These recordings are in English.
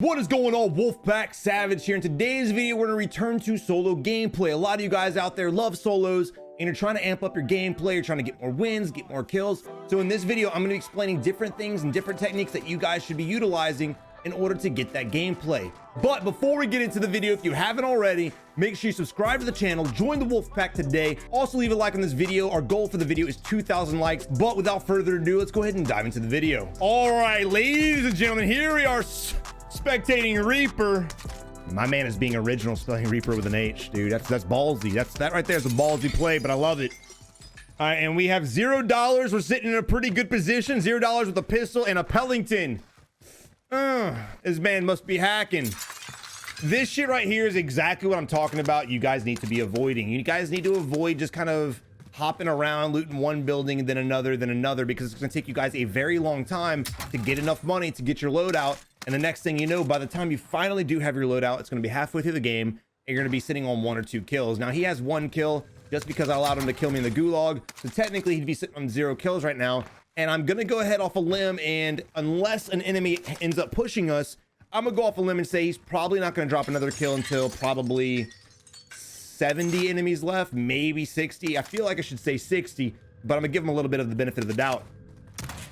What is going on, Wolfpack Savage here. In today's video, we're going to return to solo gameplay. A lot of you guys out there love solos and you're trying to amp up your gameplay. You're trying to get more wins, get more kills. So in this video, I'm going to be explaining different things and different techniques that you guys should be utilizing in order to get that gameplay. But before we get into the video, if you haven't already, make sure you subscribe to the channel, join the Wolfpack today. Also leave a like on this video. Our goal for the video is 2,000 likes. But without further ado, let's go ahead and dive into the video. All right, ladies and gentlemen, here we are. Spectating Reaper. My man is being original, spelling Reaper with an H, dude. That's ballsy. That right there is a ballsy play, but I love it. All right, and we have $0. We're sitting in a pretty good position. $0 with a pistol and a Pellington. This man must be hacking. This shit right here is exactly what I'm talking about. You guys need to be avoiding. You guys need to avoid just kind of hopping around, looting one building, then another, because it's gonna take you guys a very long time to get enough money to get your loadout. And the next thing you know, by the time you finally do have your loadout, it's going to be halfway through the game and you're going to be sitting on 1 or 2 kills. Now he has 1 kill just because I allowed him to kill me in the gulag. So technically he'd be sitting on 0 kills right now. And I'm going to go ahead off a limb, and unless an enemy ends up pushing us, I'm going to go off a limb and say he's probably not going to drop another kill until probably 70 enemies left, maybe 60. I feel like I should say 60, but I'm going to give him a little bit of the benefit of the doubt.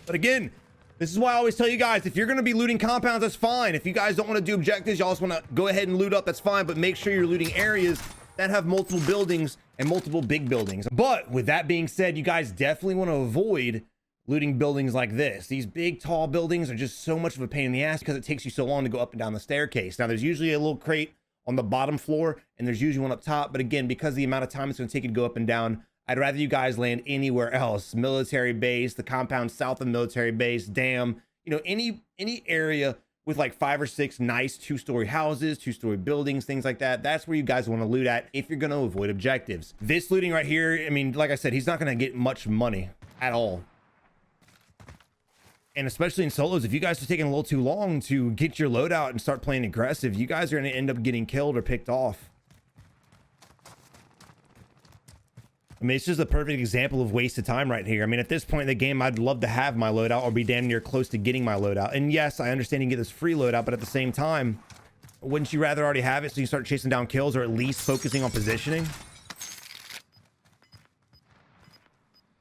But again, this is why I always tell you guys, if you're going to be looting compounds, that's fine. If you guys don't want to do objectives, y'all just want to go ahead and loot up, that's fine. But make sure you're looting areas that have multiple buildings and multiple big buildings. But with that being said, you guys definitely want to avoid looting buildings like this. These big, tall buildings are just so much of a pain in the ass because it takes you so long to go up and down the staircase. Now, there's usually a little crate on the bottom floor and there's usually one up top. But again, because of the amount of time it's going to take you to go up and down, I'd rather you guys land anywhere else. Military base, the compound south of military base, dam, you know, any area with like 5 or 6 nice 2-story houses, 2-story buildings, things like that. That's where you guys want to loot at if you're going to avoid objectives. This looting right here, I mean, like I said, he's not going to get much money at all. And especially in solos, if you guys are taking a little too long to get your loadout and start playing aggressive, you guys are going to end up getting killed or picked off. I mean, it's just a perfect example of wasted time right here. I mean, at this point in the game, I'd love to have my loadout or be damn near close to getting my loadout. And yes, I understand you can get this free loadout, but at the same time, wouldn't you rather already have it so you start chasing down kills or at least focusing on positioning?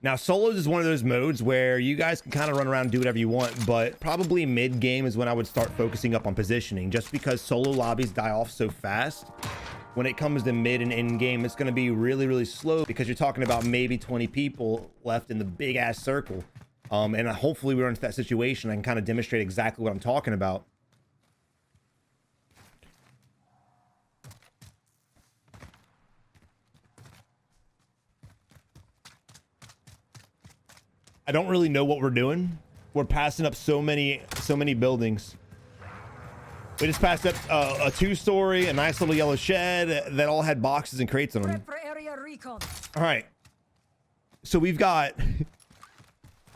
Now, solos is one of those modes where you guys can kind of run around and do whatever you want, but probably mid-game is when I would start focusing up on positioning, just because solo lobbies die off so fast. When it comes to mid and end game, it's going to be really, really slow because you're talking about maybe 20 people left in the big ass circle. And hopefully we're into that situation. I can kind of demonstrate exactly what I'm talking about. I don't really know what we're doing. We're passing up so many buildings. We just passed up a 2-story, a nice little yellow shed that all had boxes and crates on them. All right. So we've got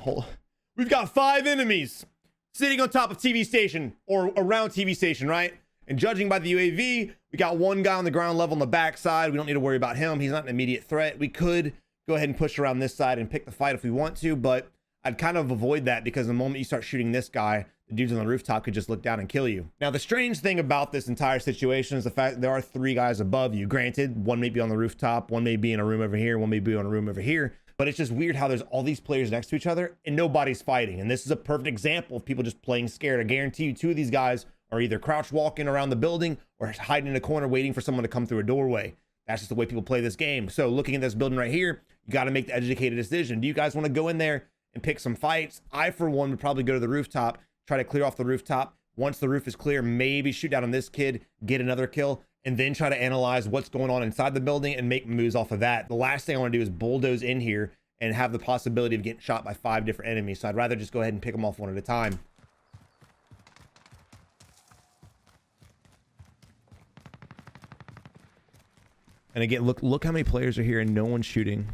5 enemies sitting on top of TV station or around TV station, right? And judging by the UAV, we got 1 guy on the ground level on the backside. We don't need to worry about him. He's not an immediate threat. We could go ahead and push around this side and pick the fight if we want to, but I'd kind of avoid that because the moment you start shooting this guy, the dudes on the rooftop could just look down and kill you. Now, the strange thing about this entire situation is the fact that there are 3 guys above you. Granted, one may be on the rooftop, one may be in a room over here, one may be on a room over here, but it's just weird how there's all these players next to each other and nobody's fighting. And this is a perfect example of people just playing scared. I guarantee you 2 of these guys are either crouch walking around the building or hiding in a corner waiting for someone to come through a doorway. That's just the way people play this game. So looking at this building right here, you got to make the educated decision. Do you guys want to go in there and pick some fights? I, for one, would probably go to the rooftop, try to clear off the rooftop. Once the roof is clear, maybe shoot down on this kid, get another kill, and then try to analyze what's going on inside the building and make moves off of that. The last thing I want to do is bulldoze in here and have the possibility of getting shot by 5 different enemies. So I'd rather just go ahead and pick them off one at a time. And again, look how many players are here and no one's shooting.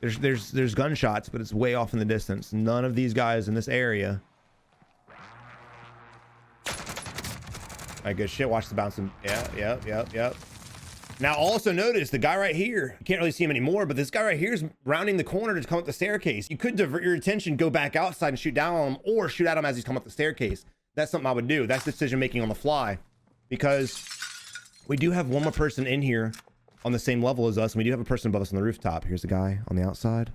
There's gunshots, but it's way off in the distance. None of these guys in this area. All right, good shit. Watch the bouncing. Yep. Now, also notice the guy right here. You can't really see him anymore, but this guy right here is rounding the corner to come up the staircase. You could divert your attention, go back outside and shoot down on him, or shoot at him as he's coming up the staircase. that's something I would do. That's decision making on the fly, because we do have one more person in here on the same level as us, and we do have a person above us on the rooftop. Here's the guy on the outside.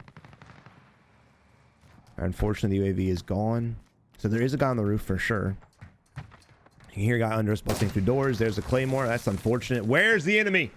Unfortunately, the UAV is gone, so there is a guy on the roof for sure. You can hear a guy under us busting through doors. There's a claymore. That's unfortunate. Where's the enemy?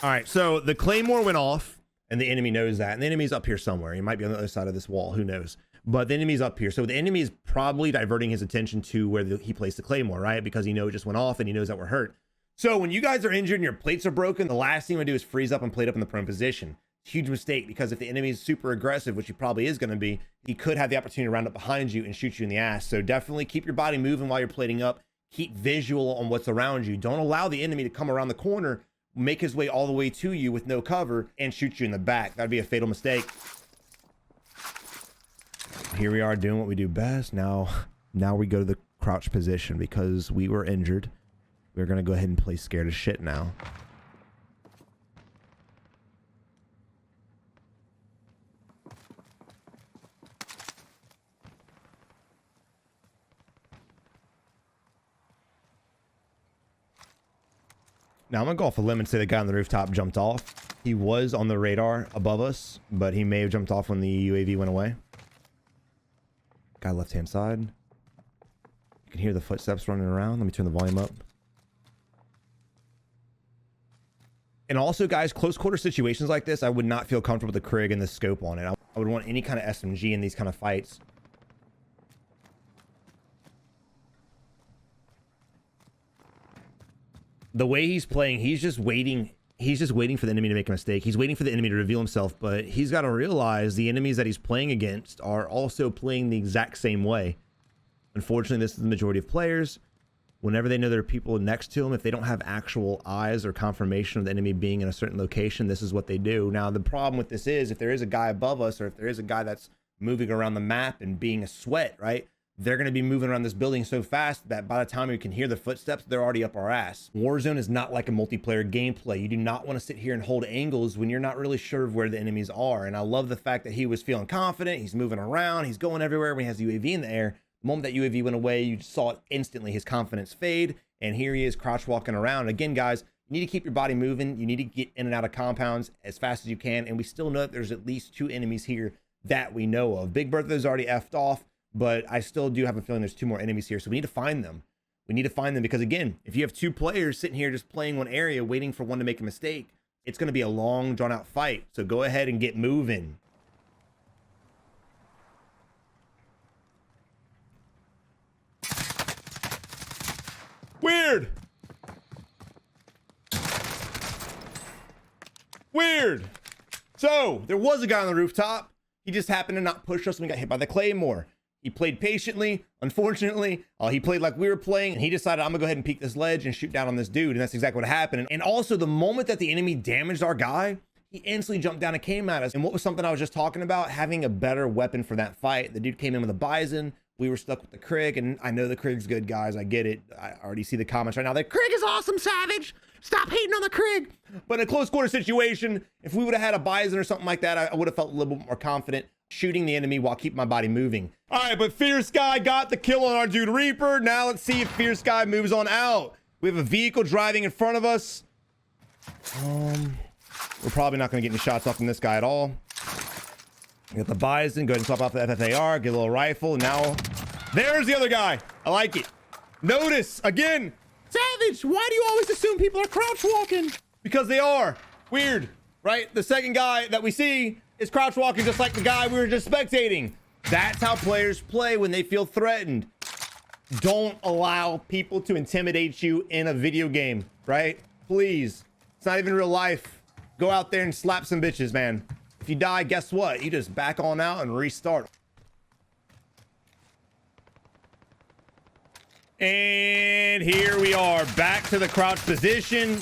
All right, so the claymore went off, and the enemy knows that, and the enemy's up here somewhere. He might be on the other side of this wall, who knows, but the enemy's up here. So the enemy is probably diverting his attention to where he placed the claymore, right? Because he knows it just went off, and he knows that we're hurt. So when you guys are injured and your plates are broken, the last thing you want to do is freeze up and plate up in the prone position. Huge mistake, because if the enemy is super aggressive, which he probably is going to be, he could have the opportunity to round up behind you and shoot you in the ass. So definitely keep your body moving while you're plating up. Keep visual on what's around you. Don't allow the enemy to come around the corner, make his way all the way to you with no cover, and shoot you in the back. That'd be a fatal mistake. Here we are doing what we do best. Now we go to the crouch position because we were injured. We're going to go ahead and play scared as shit now. Now I'm gonna go off a limb and say the guy on the rooftop jumped off. He was on the radar above us, but he may have jumped off when the UAV went away. Guy left hand side. You can hear the footsteps running around. Let me turn the volume up. And also, guys, close quarter situations like this, I would not feel comfortable with the Krig and the scope on it. I would want any kind of SMG in these kind of fights. The way he's playing, he's just waiting. He's just waiting for the enemy to make a mistake. He's waiting for the enemy to reveal himself, but he's got to realize the enemies that he's playing against are also playing the exact same way. Unfortunately, this is the majority of players. Whenever they know there are people next to them, if they don't have actual eyes or confirmation of the enemy being in a certain location, this is what they do. Now, the problem with this is if there is a guy above us, or if there is a guy that's moving around the map and being a sweat, right? They're going to be moving around this building so fast that by the time you can hear the footsteps, they're already up our ass. Warzone is not like a multiplayer gameplay. You do not want to sit here and hold angles when you're not really sure of where the enemies are. And I love the fact that he was feeling confident. He's moving around. He's going everywhere when he has the UAV in the air. The moment that UAV went away, you saw it instantly, his confidence fade. And here he is crouch walking around. Again, guys, you need to keep your body moving. You need to get in and out of compounds as fast as you can. And we still know that there's at least 2 enemies here that we know of. Big Bertha's already effed off, but I still do have a feeling there's 2 more enemies here. So we need to find them. We need to find them because, again, if you have 2 players sitting here just playing one area, waiting for one to make a mistake, it's going to be a long, drawn-out fight. So go ahead and get moving. Weird. Weird. So there was a guy on the rooftop. He just happened to not push us when we got hit by the claymore. He played patiently. Unfortunately, he played like we were playing, and he decided, I'm gonna go ahead and peek this ledge and shoot down on this dude. And that's exactly what happened. And also, the moment that the enemy damaged our guy, he instantly jumped down and came at us. And what was something I was just talking about? Having a better weapon for that fight. The dude came in with a Bison. We were stuck with the Krig, and I know the Krig's good, guys. I get it. I already see the comments right now. The Krig is awesome, Savage. Stop hating on the Krig. But in a close quarter situation, if we would have had a Bison or something like that, I would have felt a little bit more confident shooting the enemy while keeping my body moving. All right, but Fierce Guy got the kill on our dude Reaper. Now let's see if Fierce Guy moves on out. We have a vehicle driving in front of us. We're probably not going to get any shots off from this guy at all. We got the Bison. Go ahead and swap off the FFAR. Get a little rifle. And now there's the other guy. I like it. Notice again, Savage. Why do you always assume people are crouch walking? Because they are. Weird, right? The second guy that we see is crouch walking just like the guy we were just spectating. That's how players play when they feel threatened. Don't allow people to intimidate you in a video game, right? Please. It's not even real life. Go out there and slap some bitches, man. If you die, guess what? You just back on out and restart. And here we are, back to the crouch position.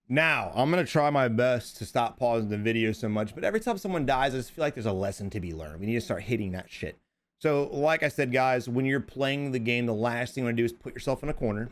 Now, I'm going to try my best to stop pausing the video so much, but every time someone dies, I just feel like there's a lesson to be learned. We need to start hitting that shit. So, like I said, guys, when you're playing the game, the last thing you want to do is put yourself in a corner,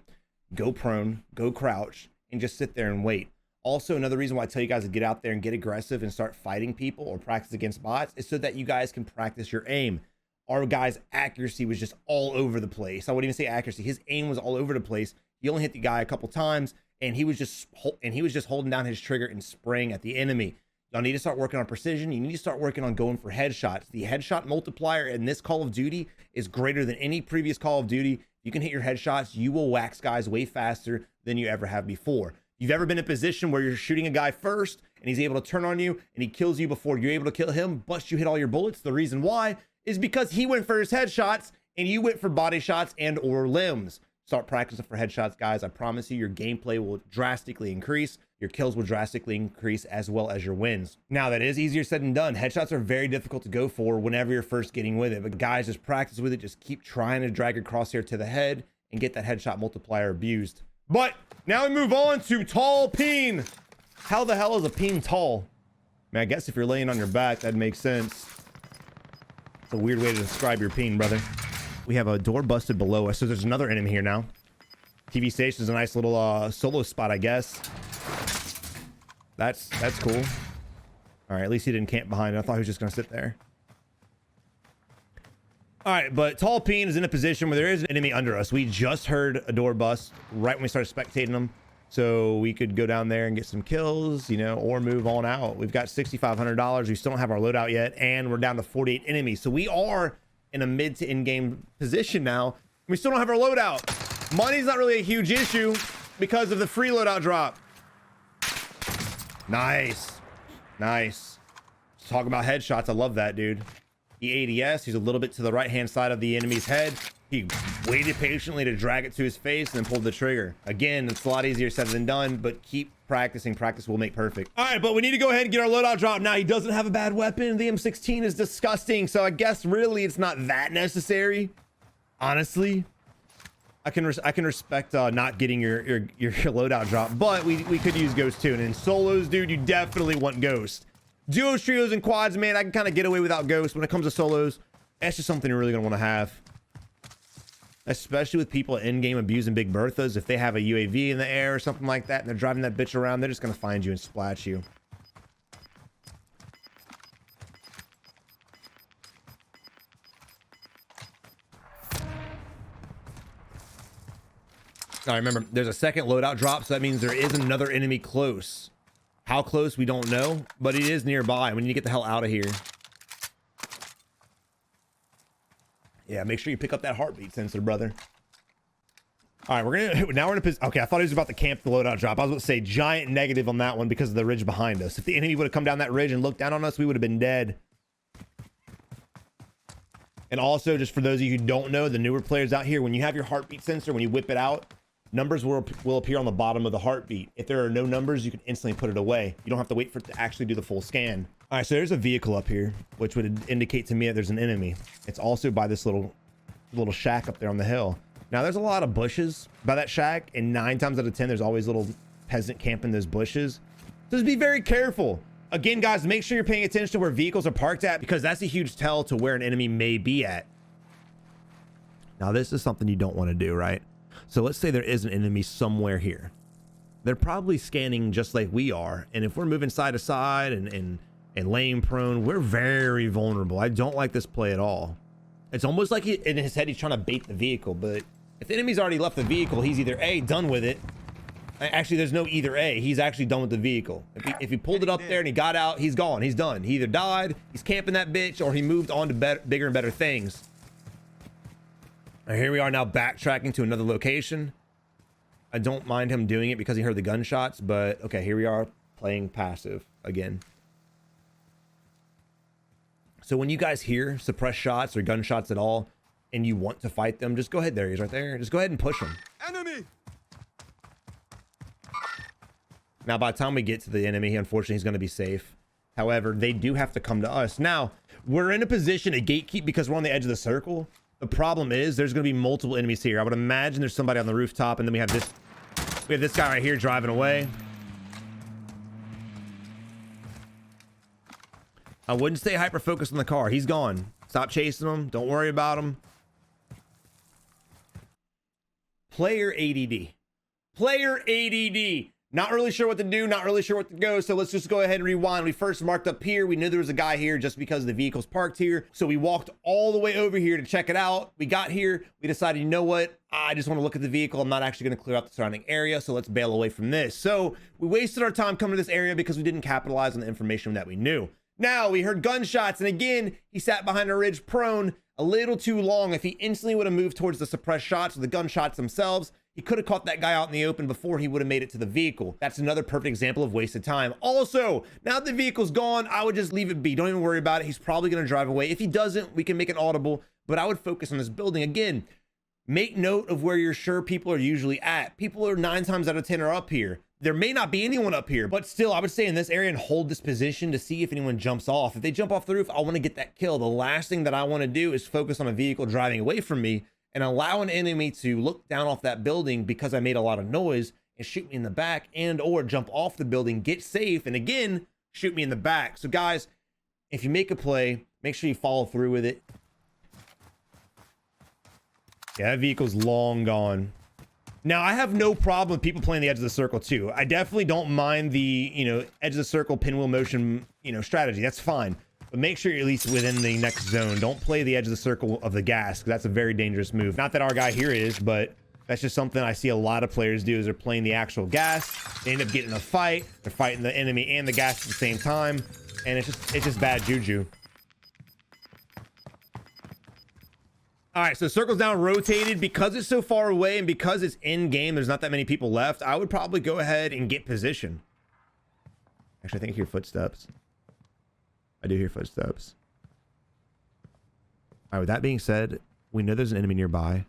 go prone, go crouch, and just sit there and wait. Also, another reason why I tell you guys to get out there and get aggressive and start fighting people or practice against bots is so that you guys can practice your aim. our guy's accuracy was just all over the place. I wouldn't even say accuracy. His aim was all over the place. He only hit the guy a couple times, and he was just holding down his trigger and spraying at the enemy. Y'all need to start working on precision. You need to start working on going for headshots. The headshot multiplier in this Call of Duty is greater than any previous Call of Duty. You can hit your headshots. You will wax guys way faster than you ever have before. You've ever been in a position where you're shooting a guy first and he's able to turn on you and he kills you before you're able to kill him, but you hit all your bullets. The reason why is because he went for his headshots and you went for body shots and or limbs. Start practicing for headshots, guys. I promise you, your gameplay will drastically increase. Your kills will drastically increase, as well as your wins. Now, that is easier said than done. Headshots are very difficult to go for whenever you're first getting with it. But guys, just practice with it. Just keep trying to drag your crosshair to the head and get that headshot multiplier abused. But now we move on to tall peen. How the hell is a peen tall? I mean, I guess if you're laying on your back, that makes sense. It's a weird way to describe your peen, brother. We have a door busted below us, so there's another enemy here now. TV station is a nice little solo spot, I guess. That's cool. All right, at least he didn't camp behind it. I thought he was just gonna sit there. All right, but tall peen is in a position where there is an enemy under us. We just heard a door bust right when we started spectating them, so we could go down there and get some kills, you know, or move on out. We've got $6,500. We still don't have our loadout yet, and we're down to 48 enemies. So we are in a mid to in-game position now. We still don't have our loadout. Money's not really a huge issue because of the free loadout drop. Nice. Nice. Talk about headshots. I love that, dude. The ADS, he's a little bit to the right-hand side of the enemy's head. He waited patiently to drag it to his face and then pulled the trigger. Again, it's a lot easier said than done, but keep practicing. Practice will make perfect. All right, but we need to go ahead and get our loadout drop. Now, he doesn't have a bad weapon. The M16 is disgusting, so I guess really it's not that necessary. Honestly, I can respect not getting your loadout drop, but we could use Ghost too. And in solos, dude, you definitely want Ghost. Duos, trios, and quads, man, I can kind of get away without Ghost. When it comes to solos, that's just something you're really gonna want to have. Especially with people in-game abusing Big Berthas. If they have a UAV in the air or something like that and they're driving that bitch around, they're just gonna find you and splat you. Now remember, there's a second loadout drop, so that means there is another enemy close. How close, we don't know, but it is nearby. We need to get the hell out of here. Yeah, make sure you pick up that heartbeat sensor, brother. All right, we're in a position. Okay, I thought he was about to camp the loadout drop. I was about to say giant negative on that one because of the ridge behind us. If the enemy would have come down that ridge and looked down on us, we would have been dead. And also, just for those of you who don't know, the newer players out here, when you have your heartbeat sensor, when you whip it out, numbers will appear on the bottom of the heartbeat. If there are no numbers, you can instantly put it away. You don't have to wait for it to actually do the full scan. All right, so there's a vehicle up here, which would indicate to me that there's an enemy. It's also by this little shack up there on the hill. Now, there's a lot of bushes by that shack, and 9 times out of 10, there's always little peasant camping those bushes. So just be very careful. Again, guys, make sure you're paying attention to where vehicles are parked at, because that's a huge tell to where an enemy may be at. Now, this is something you don't want to do, right? So let's say there is an enemy somewhere here. They're probably scanning just like we are. And if we're moving side to side and lane prone, we're very vulnerable. I don't like this play at all. It's almost like in his head, he's trying to bait the vehicle. But if the enemy's already left the vehicle, he's either A, done with it. Actually, there's no either A. He's actually done with the vehicle. If he pulled it up there and he got out, he's gone. He's done. He either died, he's camping that bitch, or he moved on to bigger and better things. And here we are now backtracking to another location. I don't mind him doing it because he heard the gunshots, but okay, here we are playing passive again. So when you guys hear suppressed shots or gunshots at all, and you want to fight them, just go ahead. There he is right there. Just go ahead and push him. Enemy! Now, by the time we get to the enemy, unfortunately, he's going to be safe. However, they do have to come to us. Now, we're in a position to gatekeep because we're on the edge of the circle. The problem is there's going to be multiple enemies here. I would imagine there's somebody on the rooftop, and then we have this guy right here driving away. I wouldn't stay hyper focused on the car. He's gone. Stop chasing him. Don't worry about him. Player ADD. Player ADD. Not really sure what to do, not really sure what to go. So let's just go ahead and rewind. We first marked up here. We knew there was a guy here just because the vehicle's parked here. So we walked all the way over here to check it out. We got here. We decided, you know what? I just want to look at the vehicle. I'm not actually going to clear out the surrounding area. So let's bail away from this. So we wasted our time coming to this area because we didn't capitalize on the information that we knew. Now we heard gunshots. And again, he sat behind a ridge prone a little too long. If he instantly would have moved towards the suppressed shots or the gunshots themselves, he could have caught that guy out in the open before he would have made it to the vehicle. That's another perfect example of wasted time. Also, now that the vehicle's gone, I would just leave it be. Don't even worry about it. He's probably going to drive away. If he doesn't, we can make it audible, but I would focus on this building. Again, make note of where you're sure people are usually at. People are 9 times out of 10 are up here. There may not be anyone up here, but still, I would stay in this area and hold this position to see if anyone jumps off. If they jump off the roof, I want to get that kill. The last thing that I want to do is focus on a vehicle driving away from me and allow an enemy to look down off that building because I made a lot of noise and shoot me in the back, and or jump off the building, get safe, and again, shoot me in the back. So guys, if you make a play, make sure you follow through with it. Yeah, that vehicle's long gone. Now, I have no problem with people playing the edge of the circle too. I definitely don't mind the, edge of the circle pinwheel motion, strategy. That's fine. But make sure you're at least within the next zone. Don't play the edge of the circle of the gas, because that's a very dangerous move. Not that our guy here is, but that's just something I see a lot of players do, is they're playing the actual gas. They end up getting in a fight. They're fighting the enemy and the gas at the same time. And it's just bad juju. All right, so circle's now rotated. Because it's so far away and because it's in game, there's not that many people left, I would probably go ahead and get position. Actually, I think I hear footsteps. I do hear footsteps. All right, with that being said, we know there's an enemy nearby.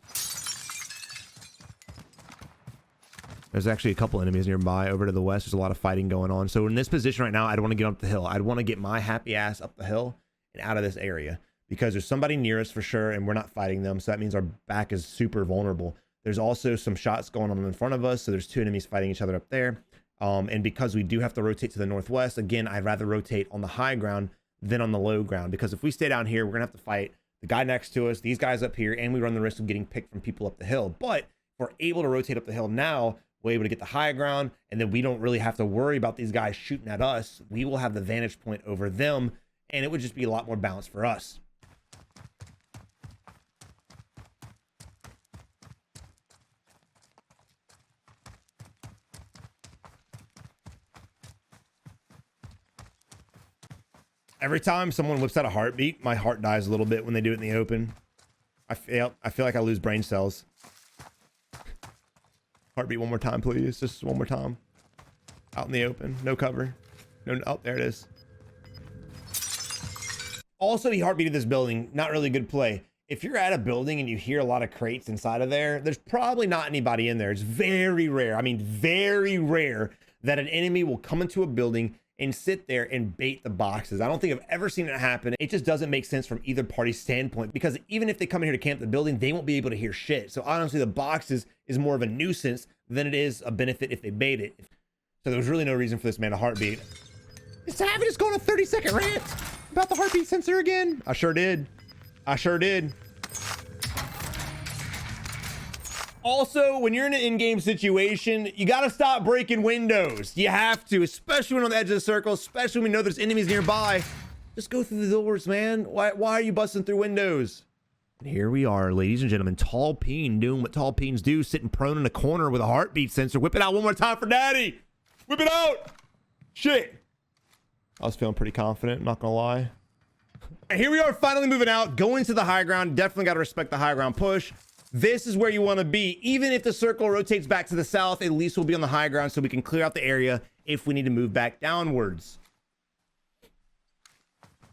There's actually a couple enemies nearby over to the west. There's a lot of fighting going on. So in this position right now, I'd want to get up the hill. I'd want to get my happy ass up the hill and out of this area, because there's somebody near us for sure, and we're not fighting them. So that means our back is super vulnerable. There's also some shots going on in front of us. So there's 2 enemies fighting each other up there. And because we do have to rotate to the northwest, again, I'd rather rotate on the high ground than on the low ground, because if we stay down here, we're gonna have to fight the guy next to us, these guys up here, and we run the risk of getting picked from people up the hill. But if we're able to rotate up the hill now, we're able to get the high ground, and then we don't really have to worry about these guys shooting at us. We will have the vantage point over them, and it would just be a lot more balanced for us. Every time someone whips out a heartbeat, my heart dies a little bit when they do it in the open. I feel like I lose brain cells. Heartbeat one more time, please. Just one more time. Out in the open, no cover. No, oh, there it is. Also, he heartbeated this building. Not really good play. If you're at a building and you hear a lot of crates inside of there, there's probably not anybody in there. It's very rare. I mean, very rare that an enemy will come into a building and sit there and bait the boxes. I don't think I've ever seen it happen. It just doesn't make sense from either party's standpoint, because even if they come in here to camp the building, they won't be able to hear shit. So honestly, the boxes is more of a nuisance than it is a benefit if they bait it. So there was really no reason for this man to heartbeat. Is Savage just going a 30-second rant about the heartbeat sensor again? I sure did. I sure did. Also, when you're in an in-game situation, you got to stop breaking windows. You have to, especially when on the edge of the circle, especially when we know there's enemies nearby. Just go through the doors, man. Why are you busting through windows? And here we are, ladies and gentlemen. Tall Peen doing what tall peens do, sitting prone in a corner with a heartbeat sensor. Whip it out one more time for daddy. Whip it out. Shit. I was feeling pretty confident, not gonna lie. And here we are, finally moving out, going to the high ground. Definitely got to respect the high ground push. This is where you want to be. Even if the circle rotates back to the south, at least we'll be on the high ground so we can clear out the area if we need to move back downwards.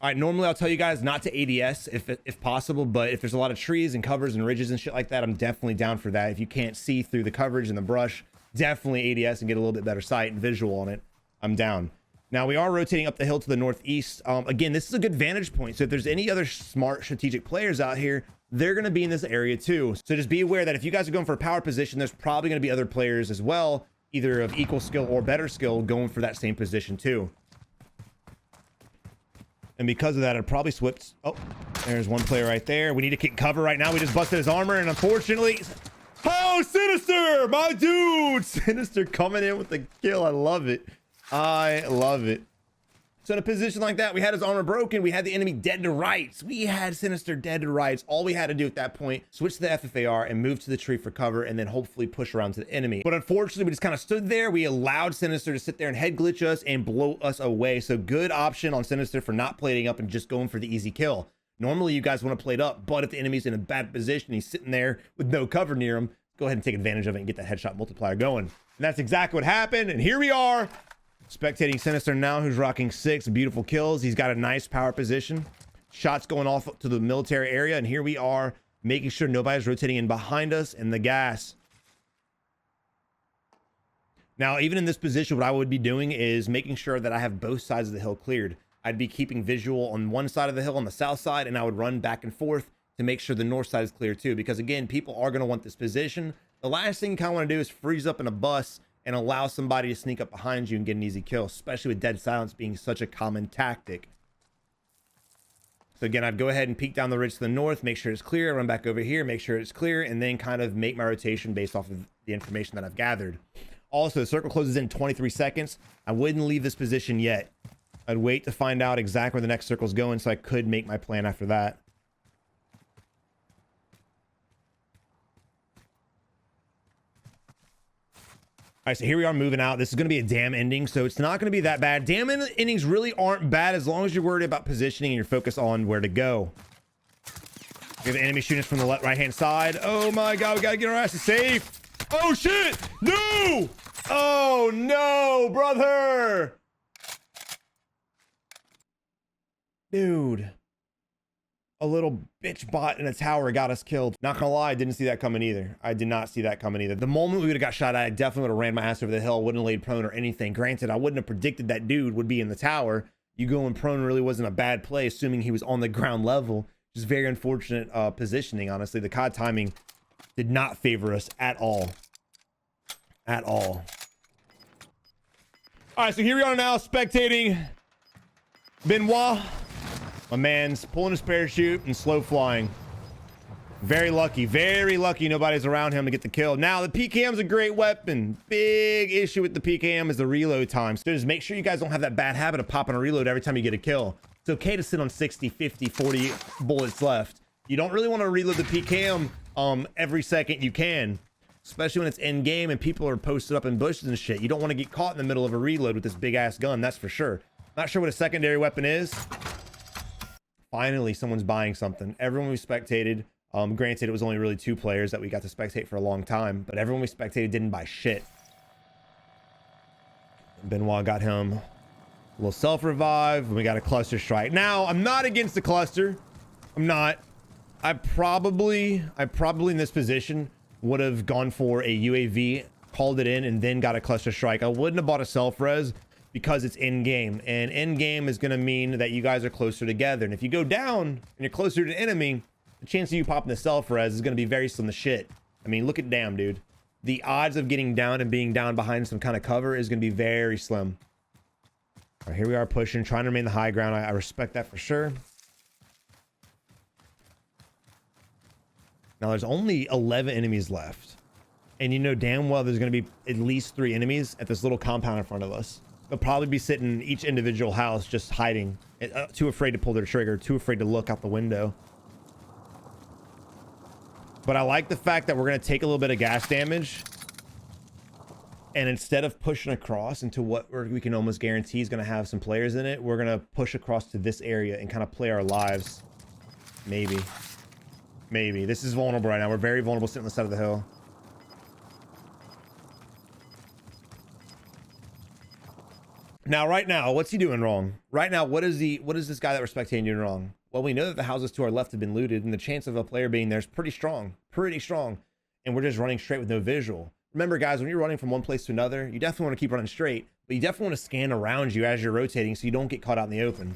All right, normally I'll tell you guys not to ADS if possible, but if there's a lot of trees and covers and ridges and shit like that, I'm definitely down for that. If you can't see through the coverage and the brush, definitely ADS and get a little bit better sight and visual on it. I'm down. Now we are rotating up the hill to the northeast. Again, this is a good vantage point. So if there's any other smart strategic players out here, they're going to be in this area too. So just be aware that if you guys are going for a power position, there's probably going to be other players as well, either of equal skill or better skill, going for that same position too. And because of that, I'd probably switch. Oh, there's one player right there. We need to kick cover right now. We just busted his armor, and unfortunately, Oh, Sinister, my dude. Sinister coming in with the kill. I love it. I love it. So in a position like that, we had his armor broken. We had the enemy dead to rights. We had Sinister dead to rights. All we had to do at that point, switch to the FFAR and move to the tree for cover, and then hopefully push around to the enemy. But unfortunately, we just kind of stood there. We allowed Sinister to sit there and head glitch us and blow us away. So good option on Sinister for not plating up and just going for the easy kill. Normally, you guys want to plate up, but if the enemy's in a bad position, he's sitting there with no cover near him, go ahead and take advantage of it and get that headshot multiplier going. And that's exactly what happened. And here we are. Spectating Sinister now, who's rocking 6 beautiful kills. He's got a nice power position. Shots going off to the military area. And here we are, making sure nobody's rotating in behind us in the gas. Now, even in this position, what I would be doing is making sure that I have both sides of the hill cleared. I'd be keeping visual on one side of the hill on the south side, and I would run back and forth to make sure the north side is clear too. Because again, people are going to want this position. The last thing you kind of want to do is freeze up in a bus and allow somebody to sneak up behind you and get an easy kill, especially with dead silence being such a common tactic. So again, I'd go ahead and peek down the ridge to the north, make sure it's clear, run back over here, make sure it's clear, and then kind of make my rotation based off of the information that I've gathered. Also, the circle closes in 23 seconds. I wouldn't leave this position yet. I'd wait to find out exactly where the next circle's going so I could make my plan after that. All right, so here we are moving out. This is going to be a dam ending, so it's not going to be that bad. Dam endings really aren't bad as long as you're worried about positioning and you're focused on where to go. We have the enemy shooting us from the right-hand side. Oh my God, we got to get our asses safe. Oh shit, no! Oh no, brother! Dude. A little bitch bot in a tower got us killed. Not gonna lie, I didn't see that coming either. I did not see that coming either. The moment we would have got shot at, I definitely would have ran my ass over the hill, wouldn't have laid prone or anything. Granted, I wouldn't have predicted that dude would be in the tower. You going prone really wasn't a bad play, assuming he was on the ground level. Just very unfortunate positioning, honestly. The COD timing did not favor us at all. At all. All right, so here we are now, spectating Benoit. My man's pulling his parachute and slow flying. Very lucky nobody's around him to get the kill. Now, the PKM's a great weapon. Big issue with the PKM is the reload time. So just make sure you guys don't have that bad habit of popping a reload every time you get a kill. It's okay to sit on 60, 50, 40 bullets left. You don't really want to reload the PKM every second you can, especially when it's in game and people are posted up in bushes and shit. You don't want to get caught in the middle of a reload with this big ass gun, that's for sure. Not sure what a secondary weapon is. Finally, someone's buying something. Everyone we spectated, granted, it was only really 2 players that we got to spectate for a long time, but everyone we spectated didn't buy shit. Benoit got him a little self-revive, and we got a cluster strike. Now, I'm not against the cluster. I'm not. I probably in this position would have gone for a UAV, called it in, and then got a cluster strike. I wouldn't have bought a self-res, because it's in game, and in game is going to mean that you guys are closer together. And if you go down and you're closer to the enemy, the chance of you popping the self-res is going to be very slim to shit. I mean, look at damn, dude. The odds of getting down and being down behind some kind of cover is going to be very slim. All right, here we are pushing, trying to remain the high ground. I respect that for sure. Now there's only 11 enemies left, and you know damn well there's going to be at least 3 enemies at this little compound in front of us. They'll probably be sitting in each individual house just hiding, too afraid to pull their trigger, too afraid to look out the window. But I like the fact that we're going to take a little bit of gas damage, and instead of pushing across into what we can almost guarantee is going to have some players in it, we're going to push across to this area and kind of play our lives. Maybe this is vulnerable right now. We're very vulnerable sitting on the side of the hill. Now, right now, what's he doing wrong? Right now, what is this guy that we're spectating doing wrong? Well, we know that the houses to our left have been looted, and the chance of a player being there is pretty strong. And we're just running straight with no visual. Remember, guys, when you're running from one place to another, you definitely want to keep running straight, but you definitely want to scan around you as you're rotating so you don't get caught out in the open.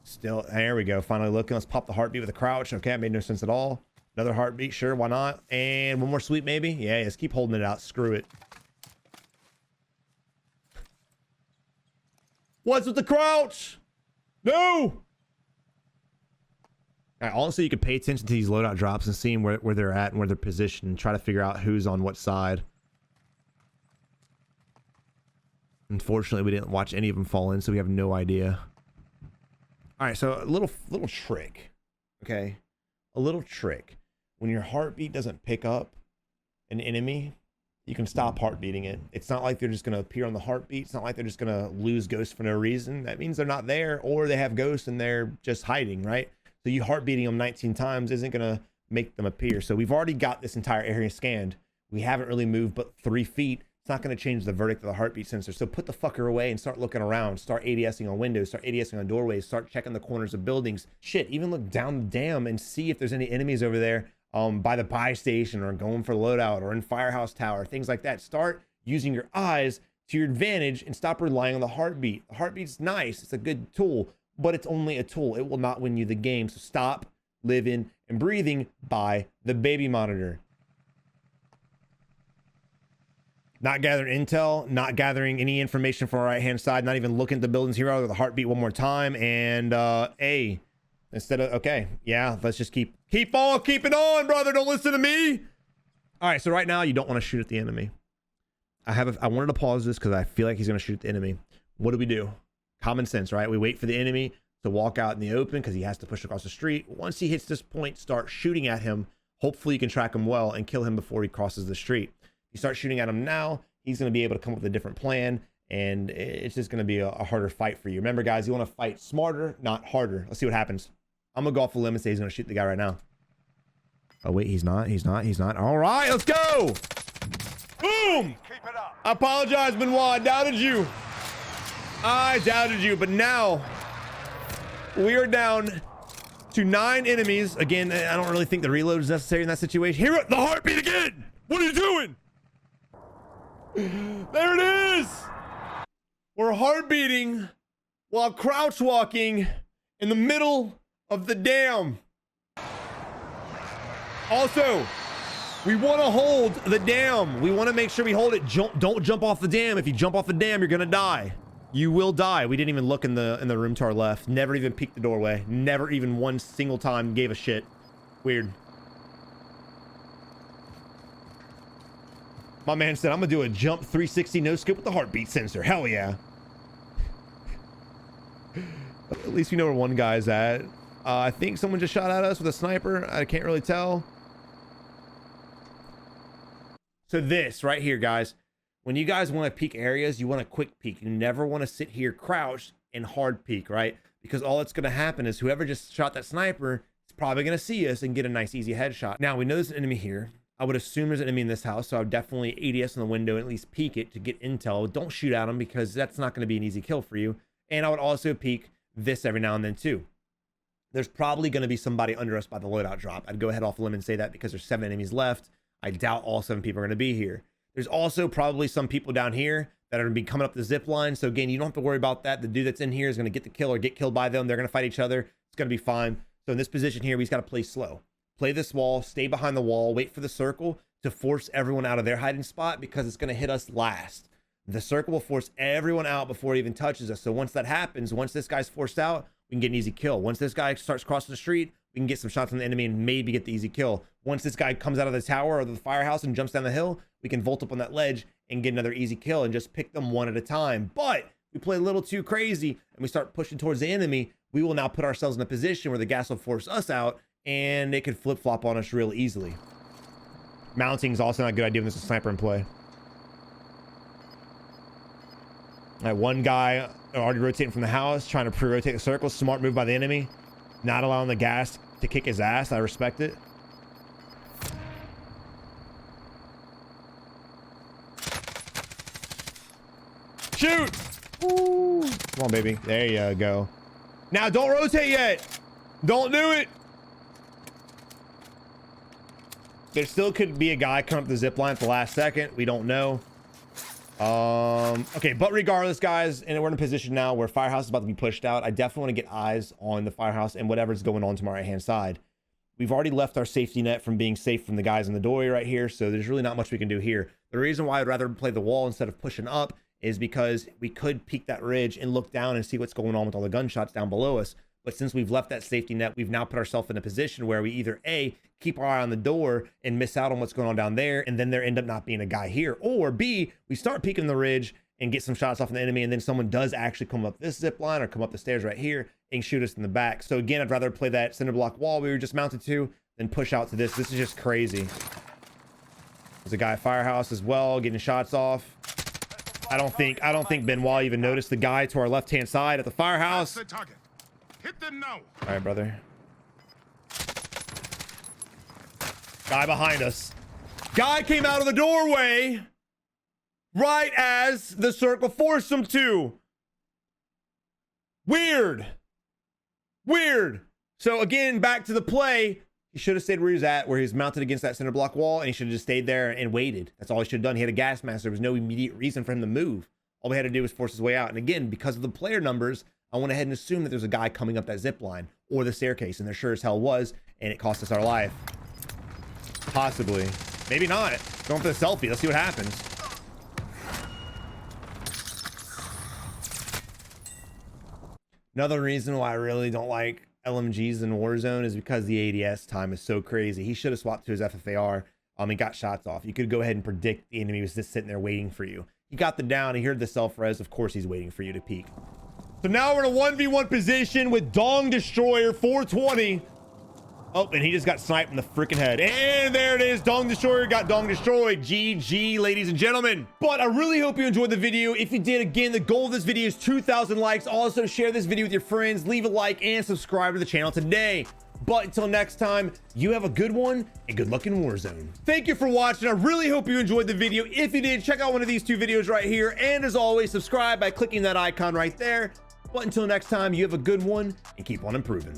Still, there we go. Finally looking. Let's pop the heartbeat with a crouch. Okay, it made no sense at all. Another heartbeat, sure, why not? And one more sweep, maybe? Yeah, let's keep holding it out. Screw it. What's with the crouch? No! All right, also, you can pay attention to these loadout drops and seeing where they're at and where they're positioned and try to figure out who's on what side. Unfortunately, we didn't watch any of them fall in, so we have no idea. All right, so a little trick, okay? A little trick. When your heartbeat doesn't pick up an enemy, you can stop heartbeating it. It's not like they're just gonna appear on the heartbeat. It's not like they're just gonna lose ghosts for no reason. That means they're not there, or they have ghosts and they're just hiding, right? So you heartbeating them 19 times isn't gonna make them appear. So we've already got this entire area scanned. We haven't really moved but 3 feet. It's not gonna change the verdict of the heartbeat sensor. So put the fucker away and start looking around. Start ADSing on windows, start ADSing on doorways, start checking the corners of buildings. Shit, even look down the dam and see if there's any enemies over there by the buy station or going for loadout or in Firehouse Tower, things like that. Start using your eyes to your advantage and stop relying on the heartbeat. The heartbeat's nice, it's a good tool, but it's only a tool. It will not win you the game. So stop living and breathing by the baby monitor. Not gathering intel, not gathering any information from our right hand side, not even looking at the buildings here. I'll go the heartbeat one more time, and A, instead of, okay, yeah, let's just keep it on, brother. Don't listen to me. All right, so right now you don't want to shoot at the enemy. I wanted to pause this because I feel like he's going to shoot at the enemy. What do? Common sense, right? We wait for the enemy to walk out in the open because he has to push across the street. Once he hits this point, start shooting at him. Hopefully you can track him well and kill him before he crosses the street. You start shooting at him now, he's going to be able to come up with a different plan, and it's just going to be a harder fight for you. Remember, guys, you want to fight smarter, not harder. Let's see what happens. I'm going to go off the limb and say he's going to shoot the guy right now. Oh, wait, he's not. All right, let's go. Boom. Keep it up. I apologize, Benoit. I doubted you, but now we are down to 9 enemies. Again, I don't really think the reload is necessary in that situation. Here, the heartbeat again. What are you doing? There it is. We're heartbeating while crouch walking in the middle of the dam. Also, we want to hold the dam. We want to make sure we hold it. Don't jump off the dam. If you jump off the dam, you're gonna die. You will die. We didn't even look in the room to our left. Never even peeked the doorway. Never even one single time gave a shit. Weird. My man said, I'm gonna do a jump 360 no scope with the heartbeat sensor. Hell yeah. At least we know where one guy's at. I think someone just shot at us with a sniper. I can't really tell. So this right here, guys, when you guys want to peek areas, you want a quick peek. You never want to sit here crouched and hard peek, right? Because all that's going to happen is whoever just shot that sniper is probably going to see us and get a nice easy headshot. Now we know there's an enemy here. I would assume there's an enemy in this house, so I would definitely ADS in the window and at least peek it to get intel. Don't shoot at them because that's not going to be an easy kill for you. And I would also peek this every now and then too. There's probably going to be somebody under us by the loadout drop. I'd go ahead off the limb and say that because there's 7 enemies left. I doubt all 7 people are going to be here. There's also probably some people down here that are going to be coming up the zip line. So again, you don't have to worry about that. The dude that's in here is going to get the kill or get killed by them. They're going to fight each other. It's going to be fine. So in this position here, we just got to play slow. Play this wall, stay behind the wall, wait for the circle to force everyone out of their hiding spot because it's going to hit us last. The circle will force everyone out before it even touches us. So once that happens, once this guy's forced out, we can get an easy kill. Once this guy starts crossing the street, we can get some shots on the enemy and maybe get the easy kill. Once this guy comes out of the tower or the firehouse and jumps down the hill, we can vault up on that ledge and get another easy kill and just pick them one at a time. But we play a little too crazy and we start pushing towards the enemy, we will now put ourselves in a position where the gas will force us out and it could flip-flop on us real easily. Mounting is also not a good idea when there's a sniper in play. All right, one guy already rotating from the house, trying to pre-rotate the circle. Smart move by the enemy. Not allowing the gas to kick his ass. I respect it. Shoot! Ooh. Come on, baby. There you go. Now, don't rotate yet. Don't do it. There still could be a guy coming up the zip line at the last second. We don't know. Okay, but regardless, guys, and we're in a position now where firehouse is about to be pushed out. I definitely want to get eyes on the firehouse and whatever's going on to my right hand side. We've already left our safety net from being safe from the guys in the doorway right here, so there's really not much we can do here. The reason why I'd rather play the wall instead of pushing up is because we could peek that ridge and look down and see what's going on with all the gunshots down below us. But since we've left that safety net, we've now put ourselves in a position where we either A, keep our eye on the door and miss out on what's going on down there, and then there end up not being a guy here, or B, we start peeking the ridge and get some shots off of the enemy, and then someone does actually come up this zip line or come up the stairs right here and shoot us in the back. So again, I'd rather play that cinder block wall we were just mounted to than push out to this. This is just crazy. There's a guy at Firehouse as well, getting shots off. I don't think Benoit even noticed the guy to our left-hand side at the Firehouse. That's the target. Hit them now. All right, brother. Guy behind us. Guy came out of the doorway right as the circle forced him to. Weird. So again, back to the play. He should have stayed where he was at, where he was mounted against that center block wall, and he should have just stayed there and waited. That's all he should have done. He had a gas mask. There was no immediate reason for him to move. All we had to do was force his way out. And again, because of the player numbers, I went ahead and assumed that there's a guy coming up that zip line or the staircase, and there sure as hell was, and it cost us our life. Possibly. Maybe not. Going for the selfie. Let's see what happens. Another reason why I really don't like LMGs in Warzone is because the ADS time is so crazy. He should have swapped to his FFAR. He got shots off. You could go ahead and predict the enemy was just sitting there waiting for you. He got the down. He heard the self-res. Of course, he's waiting for you to peek. So now we're in a 1v1 position with Dong Destroyer 420. Oh, and he just got sniped in the freaking head. And there it is. Dong Destroyer got Dong destroyed. GG, ladies and gentlemen. But I really hope you enjoyed the video. If you did, again, the goal of this video is 2,000 likes. Also, share this video with your friends. Leave a like and subscribe to the channel today. But until next time, you have a good one and good luck in Warzone. Thank you for watching. I really hope you enjoyed the video. If you did, check out one of these 2 videos right here. And as always, subscribe by clicking that icon right there. But until next time, you have a good one and keep on improving.